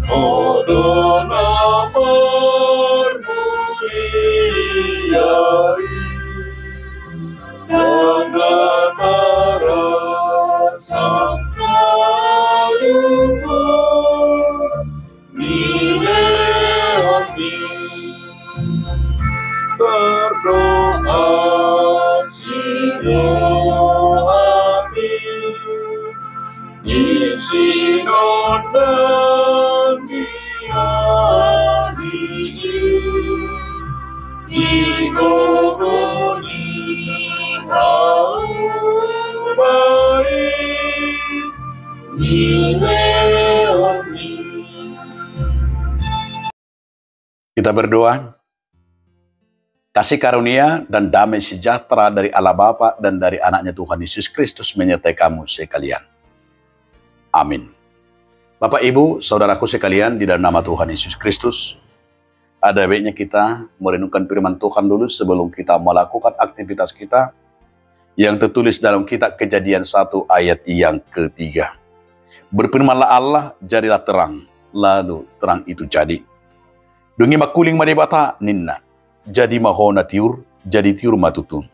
Adonai bermuliai dan antara sang leluhur mileoni berdoa Siloami di Sidon dan di Gogoni baik mileoni. Kita berdoa. Kasih karunia dan damai sejahtera dari Allah Bapa dan dari anaknya Tuhan Yesus Kristus menyertai kamu sekalian. Amin. Bapak, Ibu, Saudaraku sekalian, di dalam nama Tuhan Yesus Kristus, ada baiknya kita merenungkan firman Tuhan dulu sebelum kita melakukan aktivitas kita yang tertulis dalam kitab Kejadian 1 ayat yang ketiga. Berfirmanlah Allah, jadilah terang, lalu terang itu jadi. Dungi makuling madibata ninna. Jadi mahona tiur, jadi tiur matutun.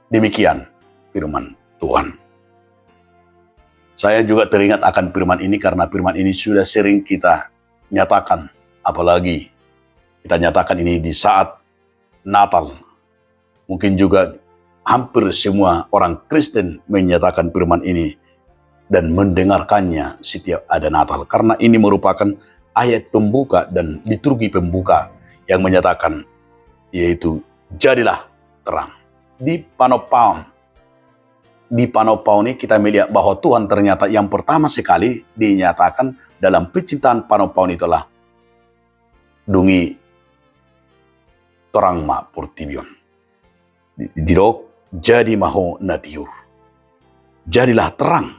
Demikian firman Tuhan. Saya juga teringat akan firman ini karena firman ini sudah sering kita nyatakan. Apalagi kita nyatakan ini di saat Natal. Mungkin juga hampir semua orang Kristen menyatakan firman ini dan mendengarkannya setiap ada Natal. Karena ini merupakan ayat pembuka dan liturgi pembuka yang menyatakan yaitu jadilah terang. Di Panopaun ini kita melihat bahwa Tuhan ternyata yang pertama sekali dinyatakan dalam penciptaan Panopaun itulah dungi terang ma portibion. Dirok jadi maho natiur. Jadilah terang.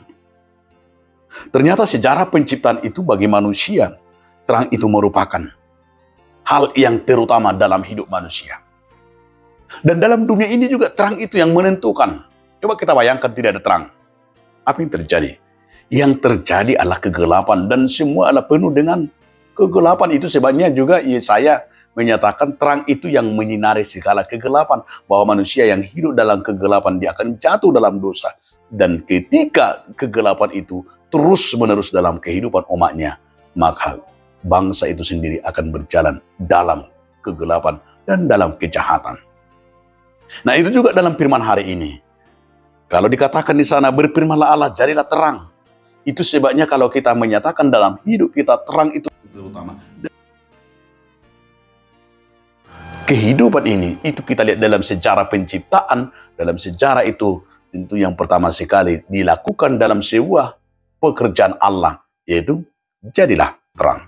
Ternyata sejarah penciptaan itu bagi manusia, terang itu merupakan hal yang terutama dalam hidup manusia. Dan dalam dunia ini juga terang itu yang menentukan. Coba kita bayangkan tidak ada terang. Apa yang terjadi? Yang terjadi adalah kegelapan dan semua adalah penuh dengan kegelapan. Itu sebabnya juga Yesaya menyatakan terang itu yang menyinari segala kegelapan. Bahwa manusia yang hidup dalam kegelapan dia akan jatuh dalam dosa. Dan ketika kegelapan itu terus menerus dalam kehidupan umatnya, maka bangsa itu sendiri akan berjalan dalam kegelapan dan dalam kejahatan. Nah, itu juga dalam firman hari ini. Kalau dikatakan di sana berfirmanlah Allah, jadilah terang. Itu sebabnya kalau kita menyatakan dalam hidup kita terang itu terutama. Kehidupan ini itu kita lihat dalam sejarah penciptaan, dalam sejarah itu tentu yang pertama sekali dilakukan dalam sebuah pekerjaan Allah, yaitu jadilah terang.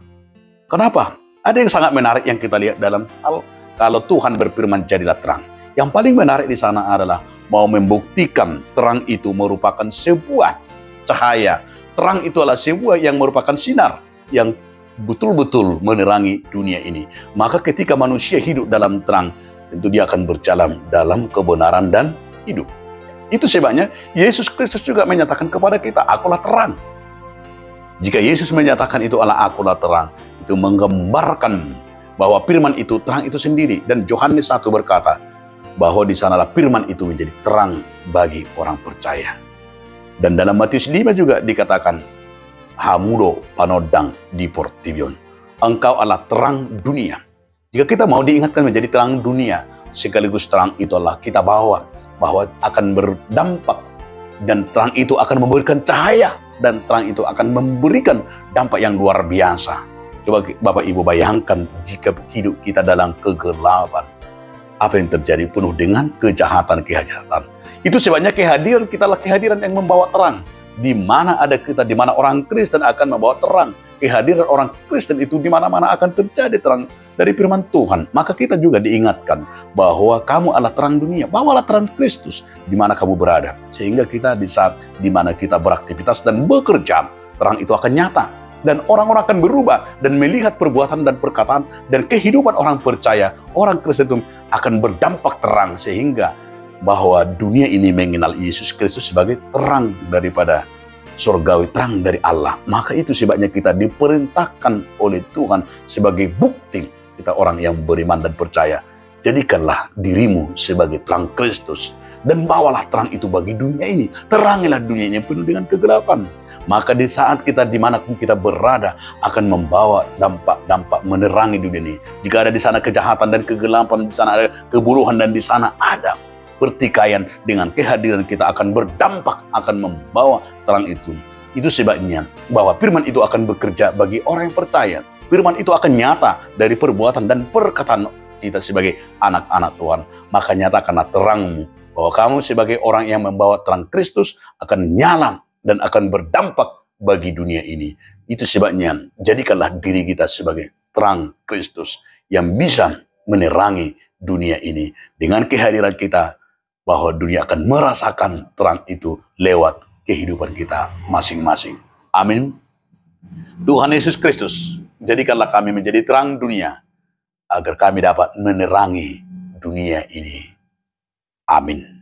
Kenapa? Ada yang sangat menarik yang kita lihat dalam hal kalau Tuhan berfirman jadilah terang. Yang paling menarik di sana adalah mau membuktikan terang itu merupakan sebuah cahaya. Terang itu adalah sebuah yang merupakan sinar yang betul-betul menerangi dunia ini. Maka ketika manusia hidup dalam terang, tentu dia akan berjalan dalam kebenaran dan hidup. Itu sebabnya Yesus Kristus juga menyatakan kepada kita, akulah terang. Jika Yesus menyatakan itu adalah akulah terang, itu menggambarkan bahwa firman itu terang itu sendiri. Dan Yohanes 1 berkata bahwa di sanalah firman itu menjadi terang bagi orang percaya. Dan dalam Matius 5 juga dikatakan, Hamudo panodang di portibion. Engkau adalah terang dunia. Jika kita mau diingatkan menjadi terang dunia, sekaligus terang itu adalah kita bawa bahwa akan berdampak. Dan terang itu akan memberikan cahaya. Dan terang itu akan memberikan dampak yang luar biasa. Coba Bapak Ibu bayangkan jika hidup kita dalam kegelapan. Apa yang terjadi penuh dengan kejahatan-kejahatan. Itu sebabnya kehadiran kita adalah kehadiran yang membawa terang. Di mana ada kita, di mana orang Kristen akan membawa terang. Kehadiran orang Kristen itu di mana-mana akan terjadi terang dari firman Tuhan. Maka kita juga diingatkan bahwa kamu adalah terang dunia. Bawalah terang Kristus di mana kamu berada. Sehingga kita di saat di mana kita beraktivitas dan bekerja, terang itu akan nyata. Dan orang-orang akan berubah dan melihat perbuatan dan perkataan dan kehidupan orang percaya. Orang Kristen itu akan berdampak terang sehingga bahwa dunia ini mengenal Yesus Kristus sebagai terang daripada surgawi, terang dari Allah. Maka itu sebabnya kita diperintahkan oleh Tuhan sebagai bukti kita orang yang beriman dan percaya. Jadikanlah dirimu sebagai terang Kristus dan bawalah terang itu bagi dunia ini. Terangilah dunia ini yang penuh dengan kegelapan. Maka di saat kita dimanapun kita berada akan membawa dampak-dampak menerangi dunia ini. Jika ada di sana kejahatan dan kegelapan, di sana ada keburukan dan di sana ada pertikaian, dengan kehadiran kita akan berdampak, akan membawa terang itu. Itu sebabnya bahwa firman itu akan bekerja bagi orang yang percaya. Firman itu akan nyata dari perbuatan dan perkataan kita sebagai anak-anak Tuhan. Maka nyatakanlah terangmu, bahwa kamu sebagai orang yang membawa terang Kristus akan nyala dan akan berdampak bagi dunia ini. Itu sebabnya jadikanlah diri kita sebagai terang Kristus yang bisa menerangi dunia ini. Dengan kehadiran kita, bahwa dunia akan merasakan terang itu lewat kehidupan kita masing-masing. Amin. Tuhan Yesus Kristus, jadikanlah kami menjadi terang dunia, agar kami dapat menerangi dunia ini. Amin.